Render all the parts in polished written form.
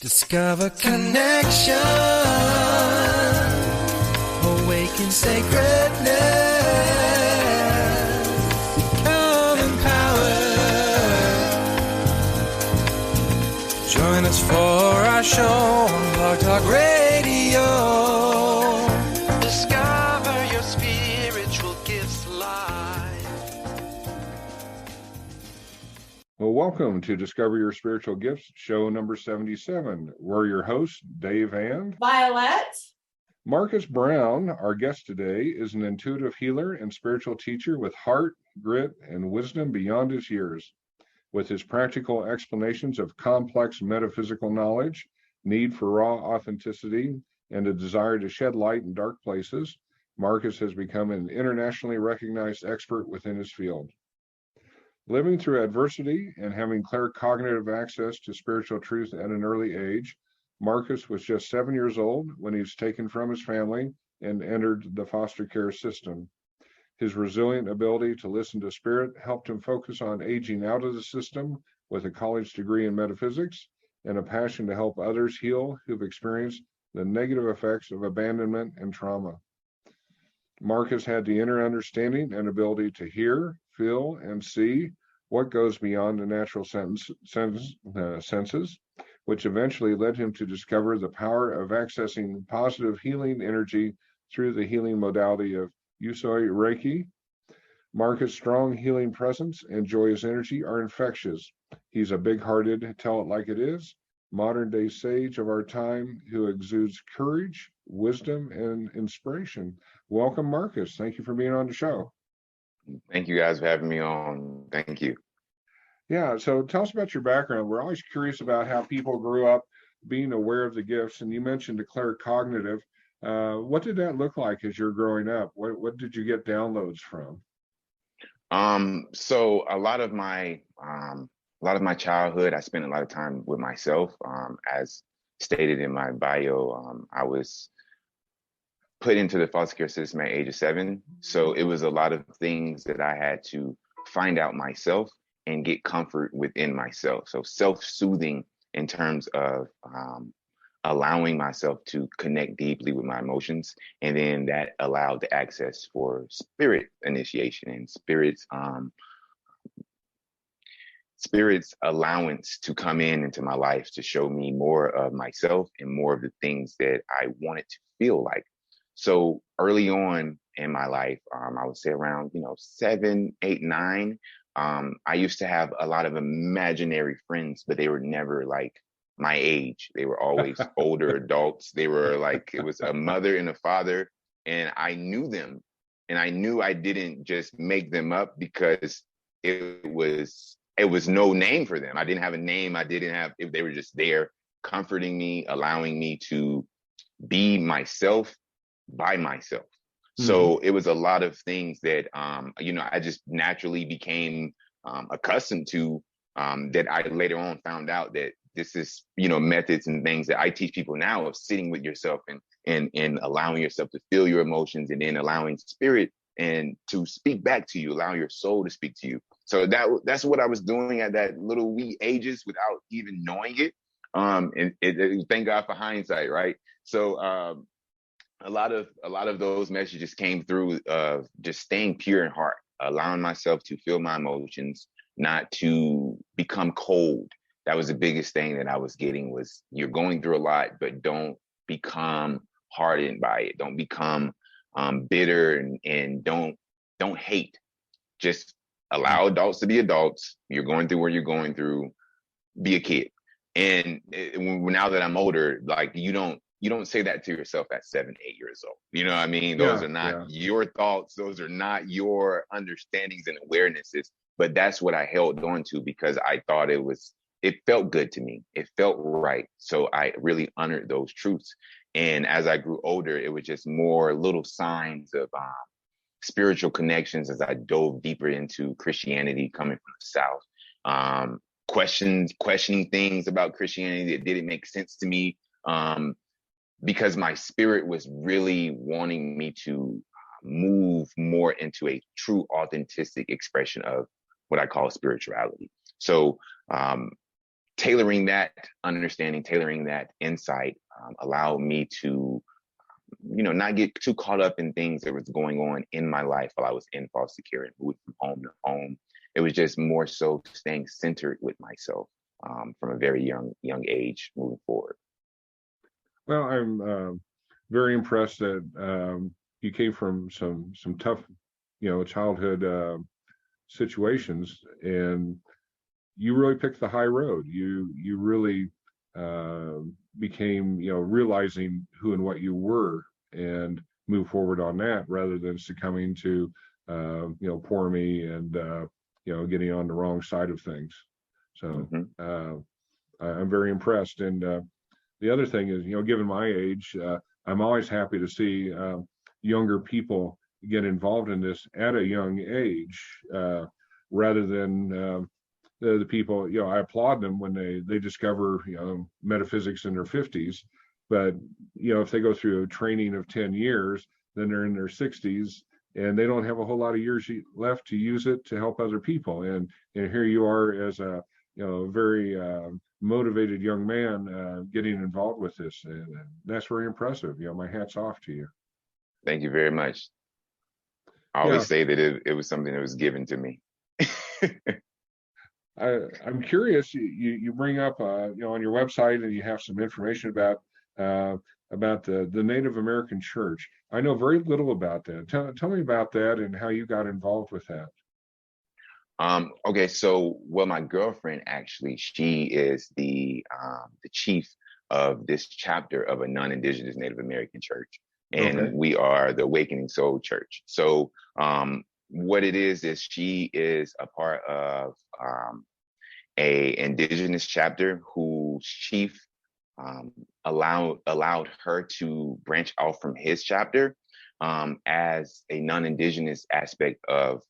Discover connection, awaken sacredness, become empowered. Join us for our show on Blog Talk Radio. Discover your spiritual gifts live. Well, welcome to Discover Your Spiritual Gifts, show number 77. We're your hosts, Dave and Vialet. Marcus Brown. Our guest today is an intuitive healer and spiritual teacher with heart, grit, and wisdom beyond his years. With his practical explanations of complex metaphysical knowledge, need for raw authenticity, and a desire to shed light in dark places, Marcus has become an internationally recognized expert within his field. Living through adversity and having claircognitive access to spiritual truth at an early age, Marcus was just 7 years old when he was taken from his family and entered the foster care system. His resilient ability to listen to spirit helped him focus on aging out of the system with a college degree in metaphysics and a passion to help others heal who've experienced the negative effects of abandonment and trauma. Marcus had the inner understanding and ability to hear, feel, and see what goes beyond the natural senses, which eventually led him to discover the power of accessing positive healing energy through the healing modality of Usui Reiki. Marcus' strong healing presence and joyous energy are infectious. He's a big-hearted, tell it like it is, modern-day sage of our time who exudes courage, wisdom, and inspiration. Welcome, Marcus. Thank you for being on the show. Thank you guys for having me on. Thank you. Yeah, so tell us about your background. We're always curious about how people grew up being aware of the gifts, and you mentioned the claircognitive. What did that look like as you're growing up? What did you get downloads from? So a lot of my childhood, I spent a lot of time with myself. As stated in my bio, I was put into the foster care system at age of 7. So it was a lot of things that I had to find out myself and get comfort within myself. So self-soothing in terms of allowing myself to connect deeply with my emotions. And then that allowed the access for spirit initiation and spirit's allowance to come into my life to show me more of myself and more of the things that I wanted to feel like. So early on in my life, I would say around, 7, 8, 9, I used to have a lot of imaginary friends, but they were never like my age. They were always older adults. They were like, it was a mother and a father, and I knew them. And I knew I didn't just make them up because it was no name for them. I didn't have a name. They were just there comforting me, allowing me to be myself by myself. So it was a lot of things that, I just naturally became accustomed to, that I later on found out that this is, methods and things that I teach people now of sitting with yourself and allowing yourself to feel your emotions, and then allowing spirit and to speak back to you, allow your soul to speak to you. So that's what I was doing at that little wee ages without even knowing it. And thank God for hindsight, right? So, a lot of those messages came through just staying pure in heart, allowing myself to feel my emotions, not to become cold. That was the biggest thing that I was getting, was you're going through a lot, but don't become hardened by it. Don't become bitter, and don't hate. Just allow adults to be adults. You're going through what you're going through. Be a kid. And now that I'm older, like you don't say that to yourself at 7, 8 years old. You know what I mean? Those are not your thoughts. Those are not your understandings and awarenesses. But that's what I held on to because I thought it felt good to me. It felt right. So I really honored those truths. And as I grew older, it was just more little signs of spiritual connections as I dove deeper into Christianity coming from the South. Questioning things about Christianity that didn't make sense to me. Because my spirit was really wanting me to move more into a true authentic expression of what I call spirituality. So tailoring that understanding, tailoring that insight allowed me to, not get too caught up in things that was going on in my life while I was in foster care and moving from home to home. It was just more so staying centered with myself from a very young age moving forward. Well, I'm very impressed that you came from some tough, childhood situations, and you really picked the high road. You really became, realizing who and what you were, and move forward on that rather than succumbing to, poor me and getting on the wrong side of things. So I'm very impressed. And the other thing is, given my age, I'm always happy to see younger people get involved in this at a young age, rather than the people, I applaud them when they discover, metaphysics in their 50s. But, if they go through a training of 10 years, then they're in their 60s and they don't have a whole lot of years left to use it to help other people. And here you are as a, very motivated young man getting involved with this. And that's very impressive. My hat's off to you. Thank you very much. I always say that it was something that was given to me. I'm curious. You bring up, on your website, and you have some information about the Native American Church. I know very little about that. Tell me about that and how you got involved with that. Okay, so my girlfriend actually, she is the chief of this chapter of a non-Indigenous Native American church, and we are the Awakening Soul Church. So what it is she is a part of a Indigenous chapter whose chief allowed her to branch out from his chapter as a non-Indigenous aspect of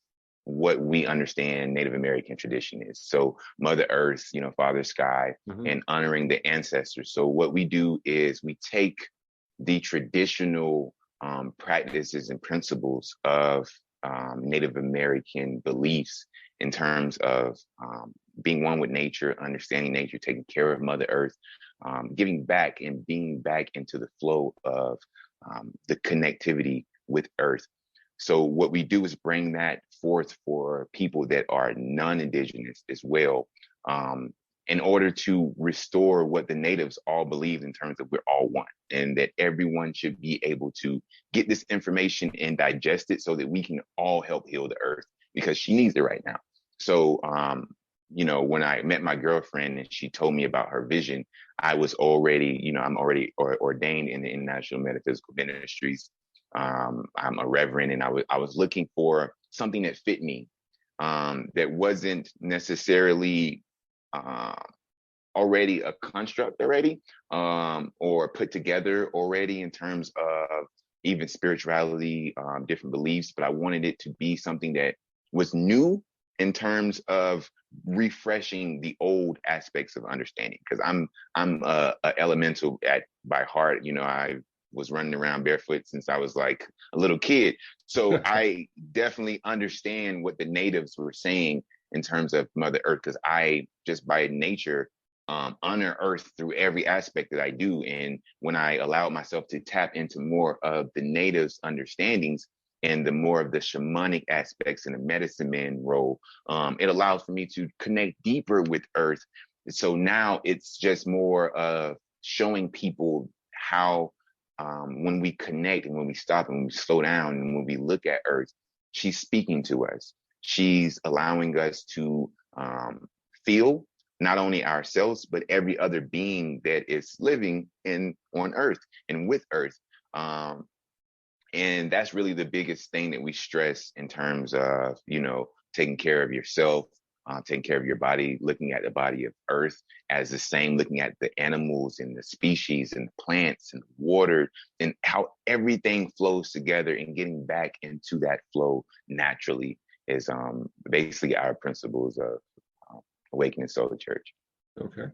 what we understand Native American tradition is. So Mother Earth, Father Sky, and honoring the ancestors. So what we do is we take the traditional practices and principles of Native American beliefs in terms of being one with nature, understanding nature, taking care of Mother Earth, giving back and being back into the flow of the connectivity with Earth. So what we do is bring that forth for people that are non-Indigenous as well, in order to restore what the natives all believe in terms of we're all one, and that everyone should be able to get this information and digest it so that we can all help heal the Earth, because she needs it right now. So, when I met my girlfriend and she told me about her vision, I was already, I'm already ordained in the International Metaphysical Ministries. I'm a reverend, and I was looking for something that fit me, that wasn't necessarily already a construct already, or put together already in terms of even spirituality, different beliefs, but I wanted it to be something that was new in terms of refreshing the old aspects of understanding. Because I'm a elemental by heart. I was running around barefoot since I was like a little kid. So I definitely understand what the natives were saying in terms of Mother Earth, because I just by nature honor Earth through every aspect that I do. And when I allow myself to tap into more of the natives' understandings and the more of the shamanic aspects and the medicine man role, it allows for me to connect deeper with Earth. So now it's just more of showing people how when we connect and when we stop and when we slow down and when we look at Earth, she's speaking to us. She's allowing us to feel not only ourselves, but every other being that is living on Earth and with Earth. And that's really the biggest thing that we stress in terms of, taking care of yourself, taking care of your body, looking at the body of Earth as the same, looking at the animals and the species and the plants and the water and how everything flows together, and getting back into that flow naturally is basically our principles of Awakening Soul Church. Okay,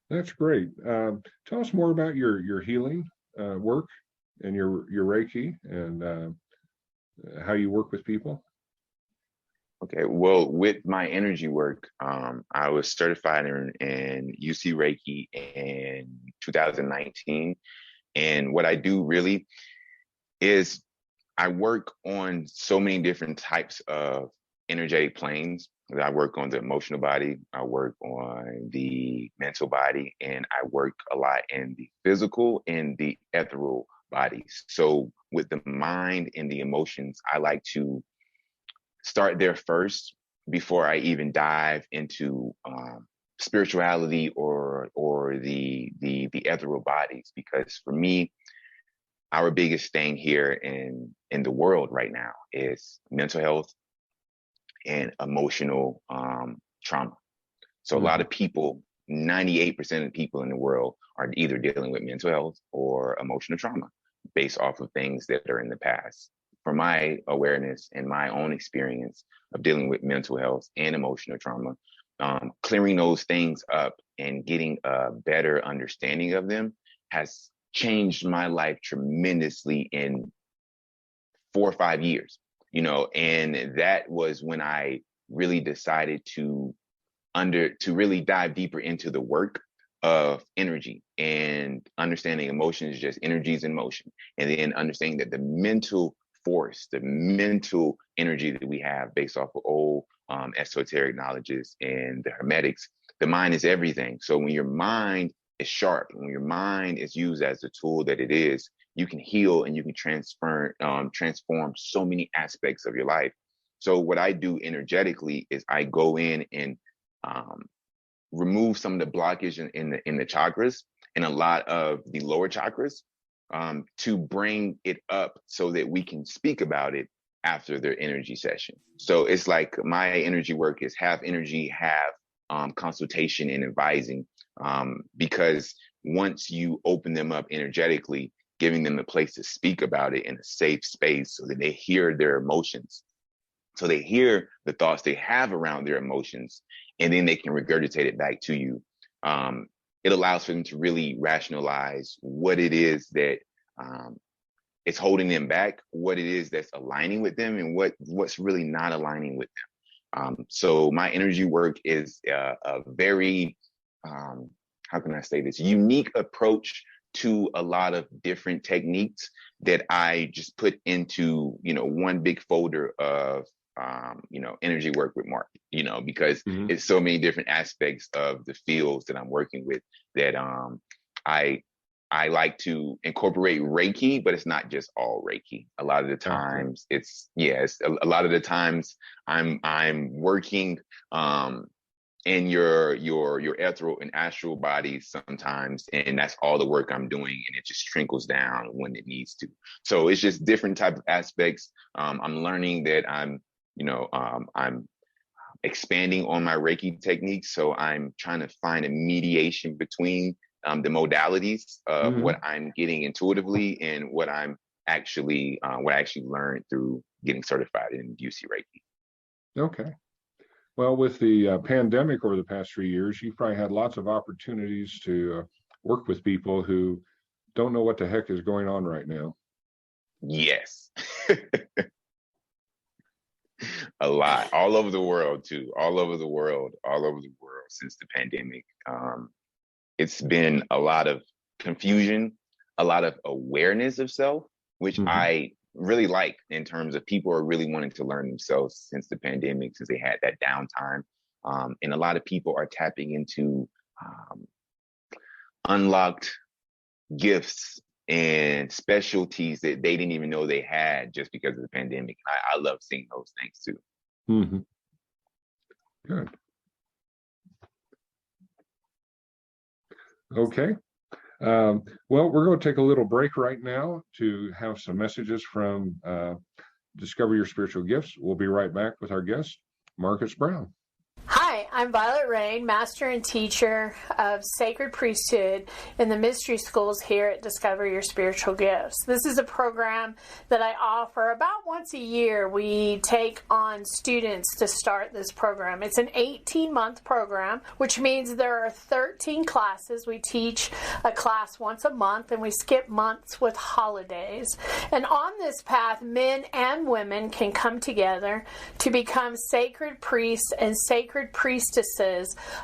that's great. Tell us more about your healing work and your Reiki and how you work with people. Okay. Well, with my energy work, I was certified in UC Reiki in 2019. And what I do really is I work on so many different types of energetic planes. I work on the emotional body, I work on the mental body, and I work a lot in the physical and the ethereal bodies. So with the mind and the emotions, I like to start there first before I even dive into spirituality or the ethereal bodies. Because for me, our biggest thing here in the world right now is mental health and emotional trauma. So a lot of people, 98% of people in the world are either dealing with mental health or emotional trauma based off of things that are in the past. From my awareness and my own experience of dealing with mental health and emotional trauma, clearing those things up and getting a better understanding of them has changed my life tremendously in 4 or 5 years, and that was when I really decided to really dive deeper into the work of energy and understanding emotion is just energies in motion. And then understanding that the mental force, the mental energy that we have based off of old esoteric knowledges and the hermetics, the mind is everything. So when your mind is sharp, when your mind is used as the tool that it is, you can heal and you can transform so many aspects of your life. So what I do energetically is I go in and remove some of the blockage in the chakras and a lot of the lower chakras to bring it up so that we can speak about it after their energy session. So it's like my energy work is half energy, half consultation and advising, because once you open them up energetically, giving them a place to speak about it in a safe space so that they hear their emotions, so they hear the thoughts they have around their emotions, and then they can regurgitate it back to you. It allows for them to really rationalize what it is that is holding them back, what it is that's aligning with them, and what's really not aligning with them. So my energy work is a very, how can I say this, unique approach to a lot of different techniques that I just put into, one big folder of, energy work with Mark, because it's so many different aspects of the fields that I'm working with that I like to incorporate Reiki, but it's not just all Reiki. A lot of the times a lot of the times I'm working in your ethereal and astral bodies sometimes, and that's all the work I'm doing, and it just trickles down when it needs to. So it's just different type of aspects. I'm learning that I'm expanding on my Reiki techniques, so I'm trying to find a mediation between the modalities of what I'm getting intuitively and what I'm actually what I actually learned through getting certified in UC Reiki. Okay. Well, with the pandemic over the past 3 years, you've probably had lots of opportunities to work with people who don't know what the heck is going on right now. Yes. A lot, all over the world too, all over the world since the pandemic. It's been a lot of confusion, a lot of awareness of self, which I really like in terms of people are really wanting to learn themselves since the pandemic, since they had that downtime. And a lot of people are tapping into unlocked gifts and specialties that they didn't even know they had just because of the pandemic. I love seeing those things too. Good. Okay. Well, we're going to take a little break right now to have some messages from Discover Your Spiritual Gifts. We'll be right back with our guest, Marcus Brown. Hi, I'm Violet Rain, Master and Teacher of Sacred Priesthood in the Mystery Schools here at Discover Your Spiritual Gifts. This is a program that I offer about once a year. We take on students to start this program. It's an 18-month program, which means there are 13 classes. We teach a class once a month, and we skip months with holidays. And on this path, men and women can come together to become sacred priests and sacred priestesses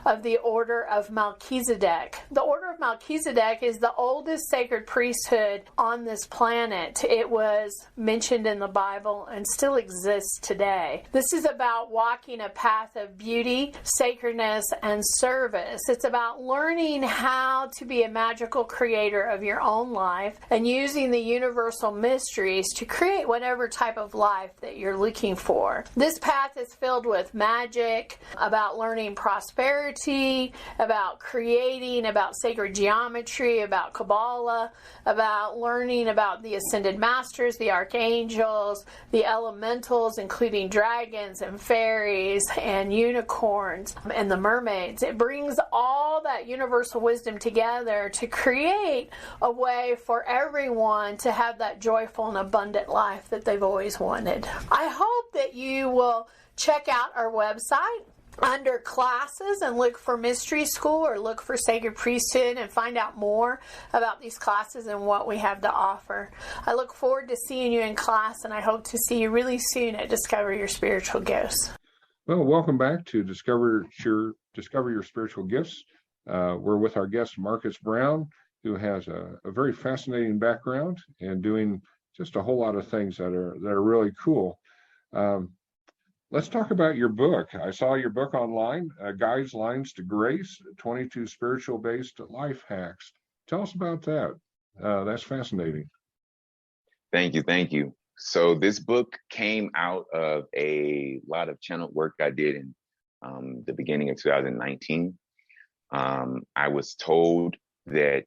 of the Order of Melchizedek. The Order of Melchizedek is the oldest sacred priesthood on this planet. It was mentioned in the Bible and still exists today. This is about walking a path of beauty, sacredness, and service. It's about learning how to be a magical creator of your own life and using the universal mysteries to create whatever type of life that you're looking for. This path is filled with magic, about learning prosperity, about creating, about sacred geometry, about Kabbalah, about learning about the ascended masters, the archangels, the elementals, including dragons and fairies and unicorns and the mermaids. It brings all that universal wisdom together to create a way for everyone to have that joyful and abundant life that they've always wanted. I hope that you will check out our website under classes and look for Mystery School or look for Sacred Priesthood and find out more about these classes and what we have to offer. I look forward to seeing you in class, and I hope to see you really soon at Discover Your Spiritual Gifts. Well, welcome back to Discover Your Spiritual Gifts. We're with our guest, Marcus Brown, who has a very fascinating background and doing just a whole lot of things that are really cool. Let's talk about your book. I saw your book online, Guidelines to Grace, 22 Spiritual-Based Life Hacks. Tell us about that. That's fascinating. Thank you. So this book came out of a lot of channel work I did in the beginning of 2019. I was told that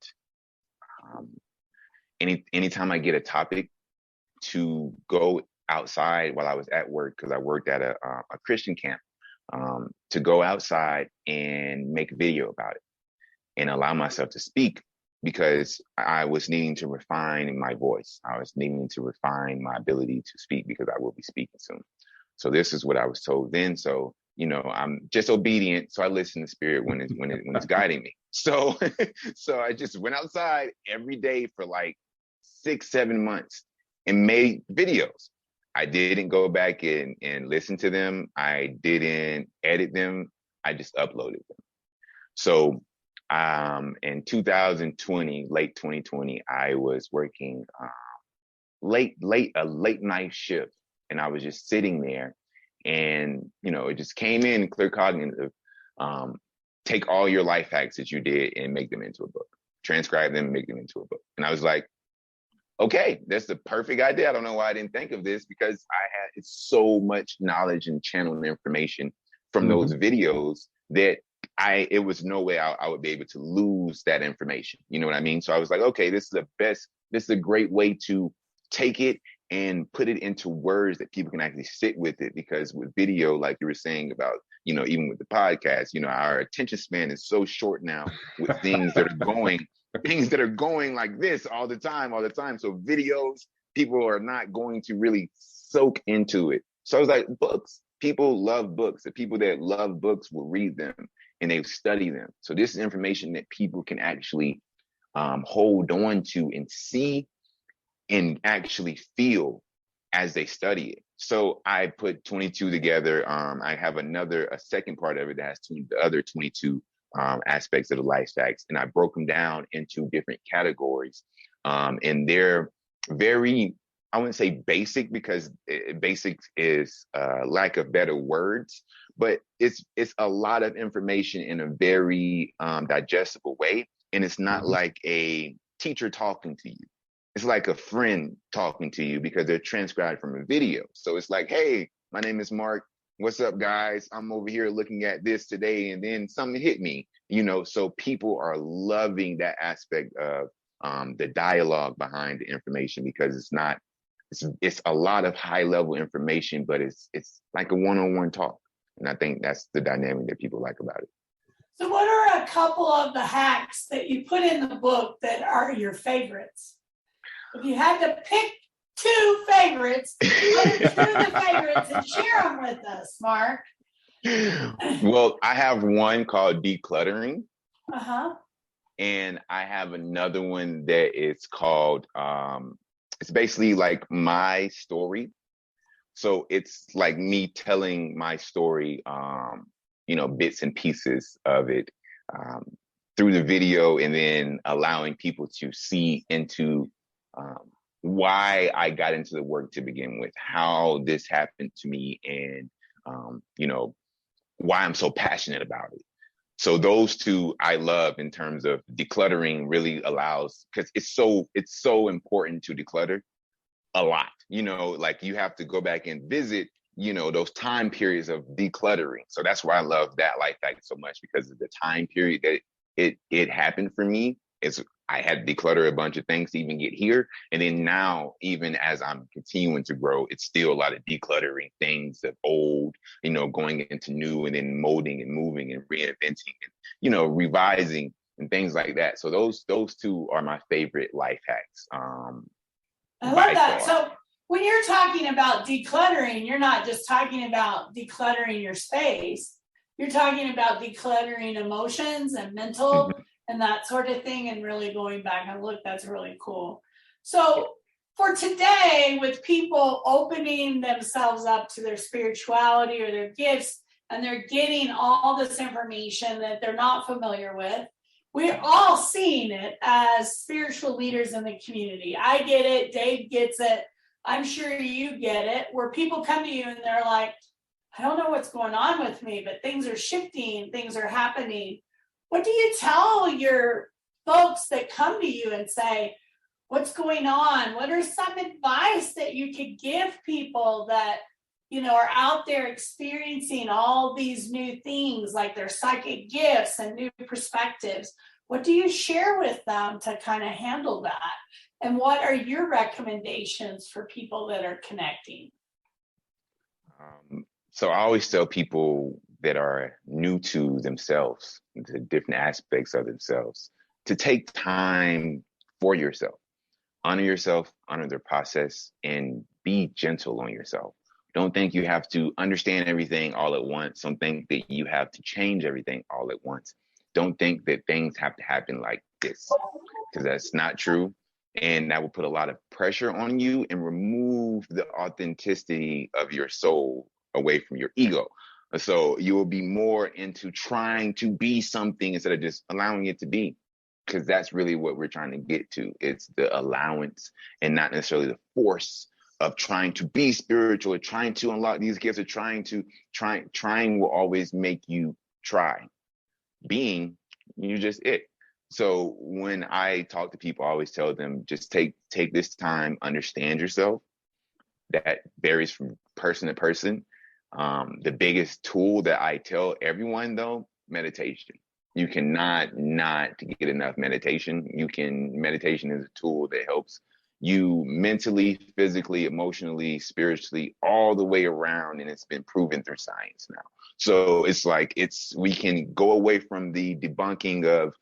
anytime I get a topic to go outside while I was at work, because I worked at a Christian camp, to go outside and make a video about it and allow myself to speak, because I was needing to refine my voice. I was needing to refine my ability to speak, because I will be speaking soon. So this is what I was told then. So, I'm just obedient. So I listen to Spirit when it's guiding me. So, so I just went outside every day for like 6-7 months and made videos. I didn't go back and listen to them. I didn't edit them. I just uploaded them. So in 2020, late 2020, I was working a late night shift, and I was just sitting there, and it just came in claircognitive. Take all your life hacks that you did and make them into a book. Transcribe them and make them into a book. And I was like, okay, that's the perfect idea. I don't know why I didn't think of this, because I had so much knowledge and channeled information from those videos that it was no way I would be able to lose that information. You know what I mean? So I was like, okay, this is a great way to take it and put it into words that people can actually sit with it. Because with video, like you were saying about, even with the podcast, our attention span is so short now with things that are going like this all the time. So videos, people are not going to really soak into it. So I was like, books, people love books. The people that love books will read them and they study them. So this is information that people can actually hold on to and see and actually feel as they study it. So I put 22 together. I have a second part of it that has the other 22 aspects of the life hacks, and I broke them down into different categories. And they're very, I wouldn't say basic, because basic is lack of better words, but it's a lot of information in a very digestible way. And it's not like a teacher talking to you. It's like a friend talking to you, because they're transcribed from a video. So it's like, hey, my name is Mark. What's up, guys? I'm over here looking at this today, and then something hit me, so people are loving that aspect of the dialogue behind the information, because it's a lot of high level information, but it's like a one-on-one talk. And I think that's the dynamic that people like about it. So what are a couple of the hacks that you put in the book that are your favorites? If you had to pick 2 favorites, what are 2 of the favorites, and share them with us, Mark? Well, I have one called decluttering. Uh-huh. And I have another one that is called, it's basically like my story. So it's like me telling my story, bits and pieces of it through the video, and then allowing people to see into why I got into the work to begin with, how this happened to me, and, why I'm so passionate about it. So those 2 I love in terms of decluttering really allows, because it's so important to declutter a lot. Like you have to go back and visit, those time periods of decluttering. So that's why I love that life hack so much, because of the time period that it happened for me. I had to declutter a bunch of things to even get here. And then now, even as I'm continuing to grow, it's still a lot of decluttering things of old, going into new, and then molding and moving and reinventing and, revising and things like that. So those 2 are my favorite life hacks. I love that. So when you're talking about decluttering, you're not just talking about decluttering your space. You're talking about decluttering emotions and mental and that sort of thing, and really going back and look, that's really cool. So for today, with people opening themselves up to their spirituality or their gifts, and they're getting all this information that they're not familiar with, we're all seeing it as spiritual leaders in the community. I get it. Dave gets it. I'm sure you get it, where people come to you and they're like, I don't know what's going on with me, but things are shifting, things are happening. What do you tell your folks that come to you and say, what's going on? What are some advice that you could give people that, are out there experiencing all these new things, like their psychic gifts and new perspectives? What do you share with them to kind of handle that? And what are your recommendations for people that are connecting? So I always tell people that are new to themselves, to different aspects of themselves, to take time for yourself, honor their process, and be gentle on yourself. Don't think you have to understand everything all at once. Don't think that you have to change everything all at once. Don't think that things have to happen like this, because that's not true. And that will put a lot of pressure on you and remove the authenticity of your soul away from your ego. So you will be more into trying to be something instead of just allowing it to be, because that's really what we're trying to get to. It's the allowance and not necessarily the force of trying to be spiritual or trying to unlock these gifts or trying will always make you try. Being, you just it. So when I talk to people, I always tell them, just take this time, understand yourself. That varies from person to person. The biggest tool that I tell everyone, though, meditation. You cannot not get enough meditation. Meditation is a tool that helps you mentally, physically, emotionally, spiritually, all the way around, and it's been proven through science now. So it's like we can go away from the debunking of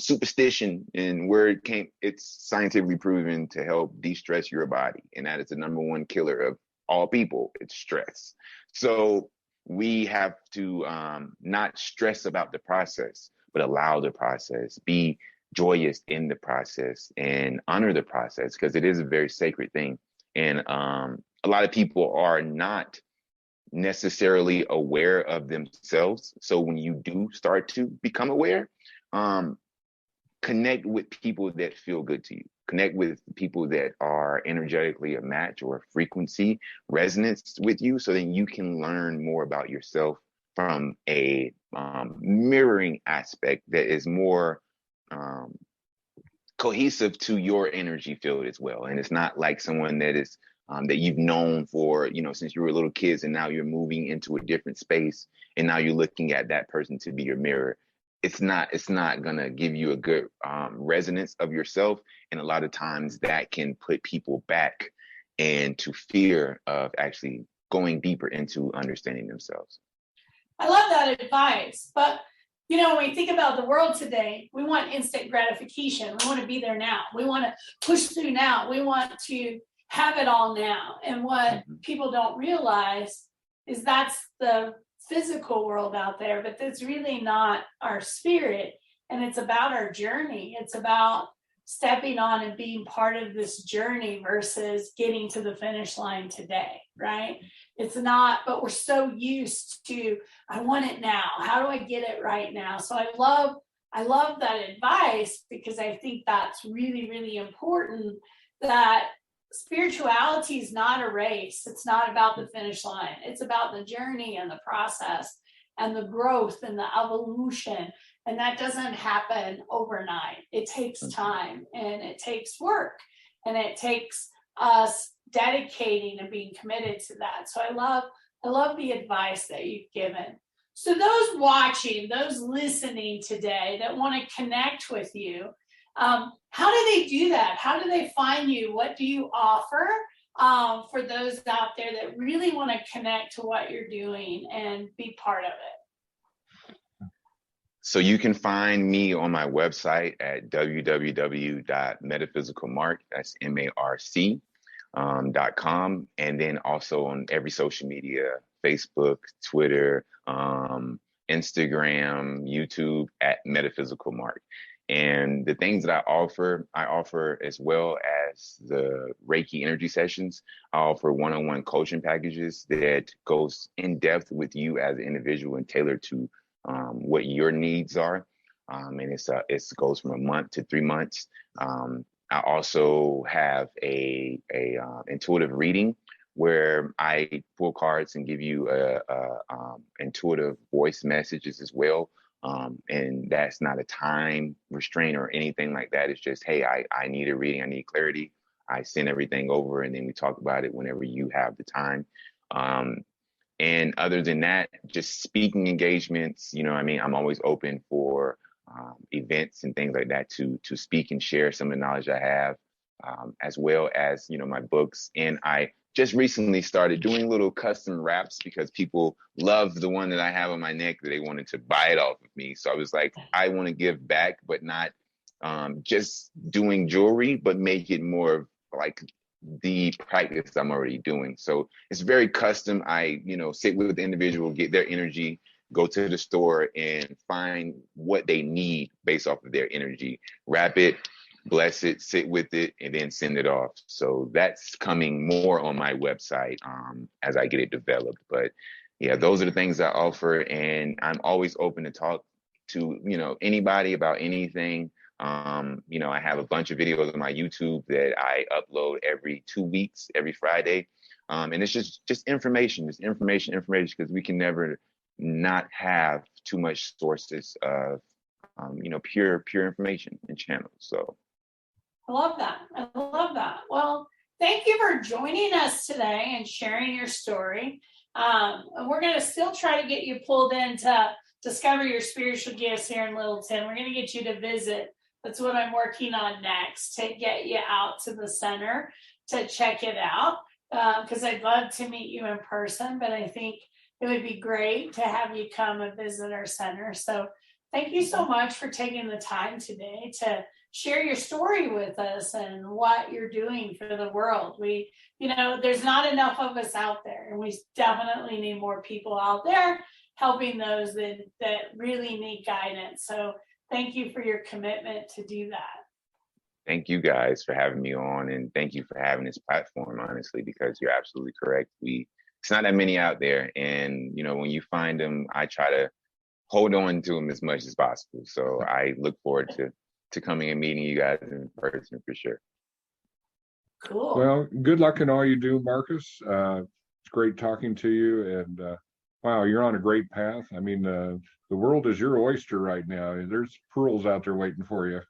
superstition and where it came. It's scientifically proven to help de-stress your body, and that is the number one killer of all people. It's stress. So we have to not stress about the process, but allow the process, be joyous in the process, and honor the process, because it is a very sacred thing. And a lot of people are not necessarily aware of themselves. So when you do start to become aware, connect with people that feel good to you. Connect with people that are energetically a match or a frequency resonance with you, so then you can learn more about yourself from a mirroring aspect that is more cohesive to your energy field as well. And it's not like someone that is that you've known for, since you were little kids, and now you're moving into a different space, and now you're looking at that person to be your mirror. It's not gonna give you a good resonance of yourself. And a lot of times that can put people back into fear of actually going deeper into understanding themselves. I love that advice. But, you know, when we think about the world today, we want instant gratification. We want to be there now. We want to push through now. We want to have it all now. And what people don't realize is that's the physical world out there, but that's really not our spirit. And it's about our journey. It's about stepping on and being part of this journey versus getting to the finish line today, right? It's not, but we're so used to, I want it now. How do I get it right now? So I love that advice, because I think that's really, really important, that spirituality is not a race. It's not about the finish line. It's about the journey and the process and the growth and the evolution. And that doesn't happen overnight. It takes time, and it takes work, and it takes us dedicating and being committed to that. So I love the advice that you've given. So those watching, those listening today that want to connect with you, how do they do that? How do they find you? What do you offer for those out there that really want to connect to what you're doing and be part of it? So you can find me on my website at www.metaphysicalmark, that's MARC.com, and then also on every social media, Facebook, Twitter, Instagram, YouTube, at Metaphysical Mark. And the things that I offer as well as the Reiki energy sessions. I offer one-on-one coaching packages that goes in depth with you as an individual and tailored to what your needs are. And it goes from a month to 3 months. I also have a intuitive reading where I pull cards and give you intuitive voice messages as well. And that's not a time restraint or anything like that. It's just, hey, I need a reading. I need clarity. I send everything over, and then we talk about it whenever you have the time. And other than that, just speaking engagements, you know, I mean, I'm always open for events and things like that to speak and share some of the knowledge I have, as well as, you know, my books. And I just recently started doing little custom wraps because people love the one that I have on my neck that they wanted to buy it off of me. So I was like, I want to give back, but not just doing jewelry, but make it more of like the practice I'm already doing. So it's very custom. I, you know, sit with the individual, get their energy, go to the store and find what they need based off of their energy, wrap it, bless it, sit with it, and then send it off. So that's coming more on my website as I get it developed. But yeah, those are the things I offer, and I'm always open to talk to, you know, anybody about anything. You know, I have a bunch of videos on my YouTube that I upload every 2 weeks, every Friday. And it's just information, because we can never not have too much sources of, you know, pure information and channels. So. I love that. Well, thank you for joining us today and sharing your story. And we're going to still try to get you pulled in to discover your spiritual gifts here in Littleton. We're going to get you to visit. That's what I'm working on next, to get you out to the center to check it out, because I'd love to meet you in person, but I think it would be great to have you come and visit our center. So thank you so much for taking the time today to share your story with us and what you're doing for the world. We, you know, there's not enough of us out there, and we definitely need more people out there helping those that really need guidance. So thank you for your commitment to do that. Thank you guys for having me on, and thank you for having this platform, honestly, because you're absolutely correct. It's not that many out there, and you know, when you find them, I try to hold on to them as much as possible. So I look forward to coming and meeting you guys in person for sure. Cool. Well, good luck in all you do, Marcus. It's great talking to you, and wow, you're on a great path. I mean, the world is your oyster right now. There's pearls out there waiting for you.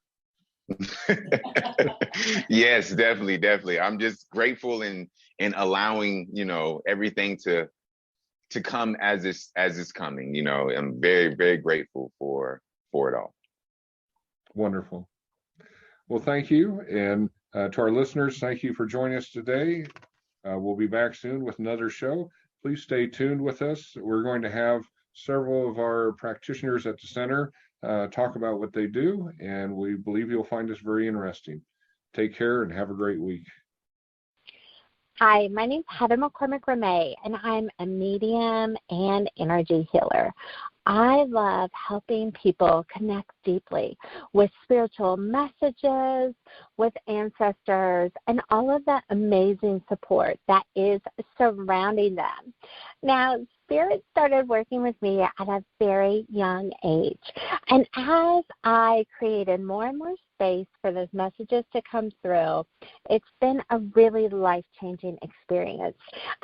Yes, definitely. I'm just grateful in allowing, you know, everything to come as it's coming. You know, I'm very, very grateful for it all. Wonderful. Well, thank you. And to our listeners, thank you for joining us today. We'll be back soon with another show. Please stay tuned with us. We're going to have several of our practitioners at the center talk about what they do, and we believe you'll find this very interesting. Take care and have a great week. Hi, my name's Heather McCormick-Ramey, and I'm a medium and energy healer. I love helping people connect deeply with spiritual messages, with ancestors, and all of that amazing support that is surrounding them. Now, Spirit started working with me at a very young age, and as I created more and more space for those messages to come through, it's been a really life-changing experience.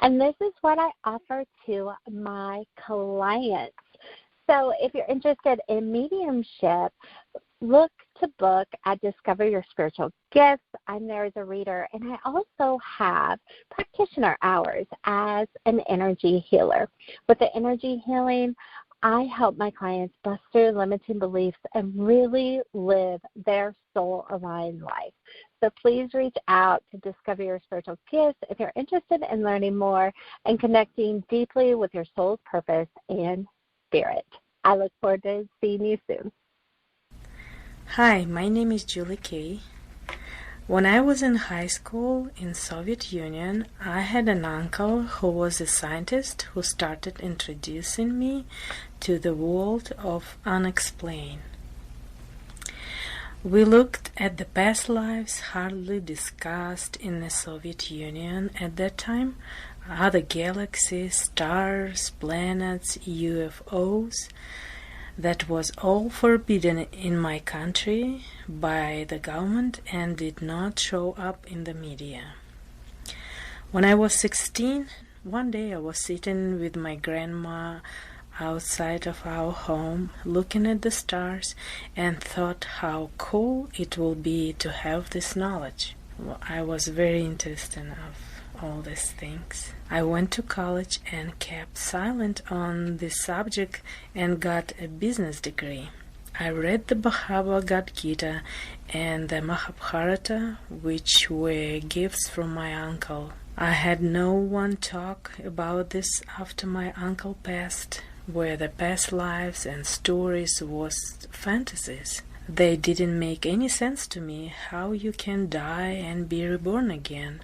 And this is what I offer to my clients. So if you're interested in mediumship, look to book at Discover Your Spiritual Gifts. I'm there as a reader, and I also have practitioner hours as an energy healer. With the energy healing, I help my clients bust through limiting beliefs and really live their soul-aligned life. So please reach out to Discover Your Spiritual Gifts if you're interested in learning more and connecting deeply with your soul's purpose and spirit. I look forward to seeing you soon. Hi, my name is Julie Kay. When I was in high school in Soviet Union, I had an uncle who was a scientist who started introducing me to the world of unexplained. We looked at the past lives hardly discussed in the Soviet Union at that time, other galaxies, stars, planets, UFOs. That was all forbidden in my country by the government and did not show up in the media. When I was 16, one day I was sitting with my grandma outside of our home, looking at the stars, and thought how cool it will be to have this knowledge. Well, I was very interested in all these things. I went to college and kept silent on this subject and got a business degree. I read the Bhagavad Gita and the Mahabharata, which were gifts from my uncle. I had no one talk about this after my uncle passed, where the past lives and stories was fantasies. They didn't make any sense to me, how you can die and be reborn again.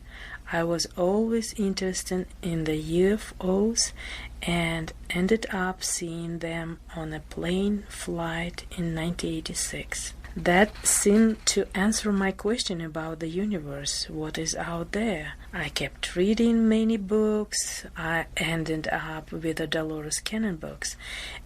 I was always interested in the UFOs and ended up seeing them on a plane flight in 1986. That seemed to answer my question about the universe, what is out there. I kept reading many books. I ended up with the Dolores Cannon books.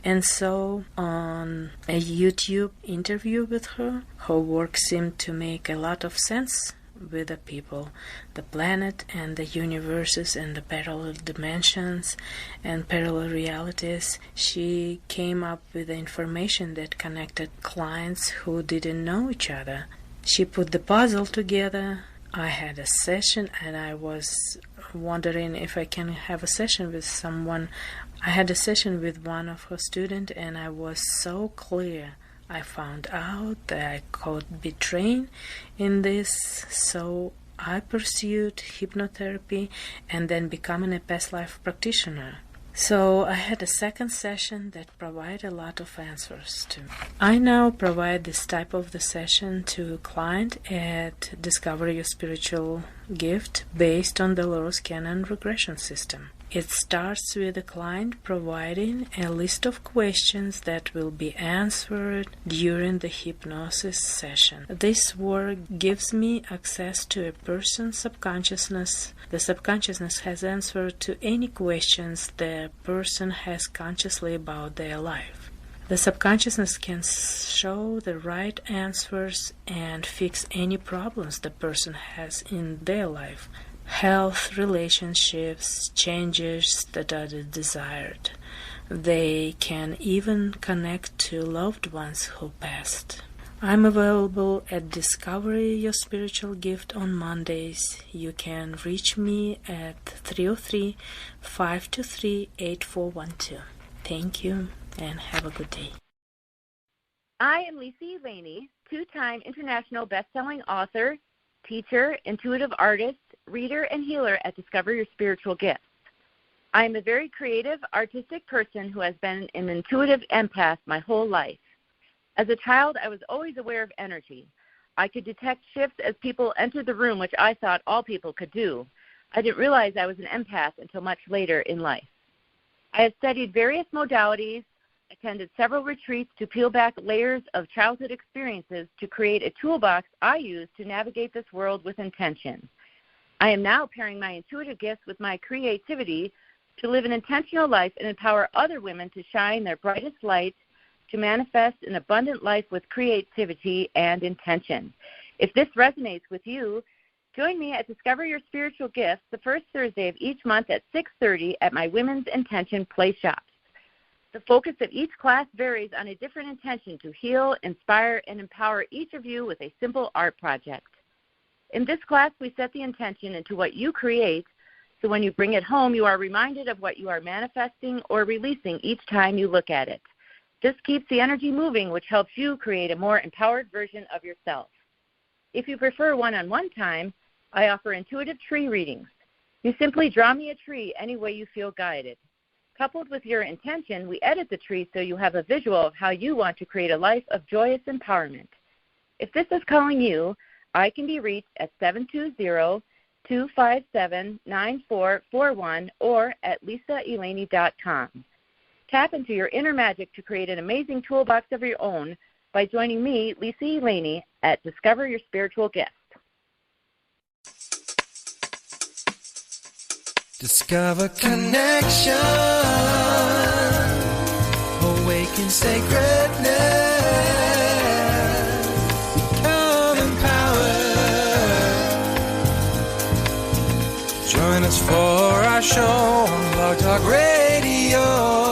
And so on a YouTube interview with her work seemed to make a lot of sense with the people, the planet and the universes and the parallel dimensions and parallel realities. She came up with the information that connected clients who didn't know each other. She put the puzzle together. I had a session and I was wondering if I can have a session with someone. I had a session with one of her students and I was so clear. I found out that I could be trained in this, so I pursued hypnotherapy and then becoming a past life practitioner. So I had a second session that provided a lot of answers to me. I now provide this type of the session to a client at Discover Your Spiritual Gift based on the Dolores Cannon regression system. It starts with the client providing a list of questions that will be answered during the hypnosis session. This work gives me access to a person's subconsciousness. The subconsciousness has answered to any questions the person has consciously about their life. The subconsciousness can show the right answers and fix any problems the person has in their life. Health, relationships, changes that are desired. They can even connect to loved ones who passed. I'm available at Discover Your Spiritual Gift on Mondays. You can reach me at 303-523-8412. Thank you and have a good day. I am Lisa Elaney, two-time international best-selling author, teacher, intuitive artist, reader, and healer at Discover Your Spiritual Gifts. I am a very creative, artistic person who has been an intuitive empath my whole life. As a child, I was always aware of energy. I could detect shifts as people entered the room, which I thought all people could do. I didn't realize I was an empath until much later in life. I have studied various modalities, attended several retreats to peel back layers of childhood experiences to create a toolbox I use to navigate this world with intention. I am now pairing my intuitive gifts with my creativity to live an intentional life and empower other women to shine their brightest light, to manifest an abundant life with creativity and intention. If this resonates with you, join me at Discover Your Spiritual Gifts the first Thursday of each month at 6:30 at my Women's Intention Play Shops. The focus of each class varies on a different intention to heal, inspire, and empower each of you with a simple art project. In this class, we set the intention into what you create, so when you bring it home, you are reminded of what you are manifesting or releasing each time you look at it. This keeps the energy moving, which helps you create a more empowered version of yourself. If you prefer one-on-one time, I offer intuitive tree readings. You simply draw me a tree any way you feel guided. Coupled with your intention, we edit the tree so you have a visual of how you want to create a life of joyous empowerment. If this is calling you, I can be reached at 720-257-9441 or at lisaeleni.com. Tap into your inner magic to create an amazing toolbox of your own by joining me, Lisa Eleni, at Discover Your Spiritual Gift. Discover connection, awaken sacredness, become empowered. Join us for our show on Blog Talk Radio.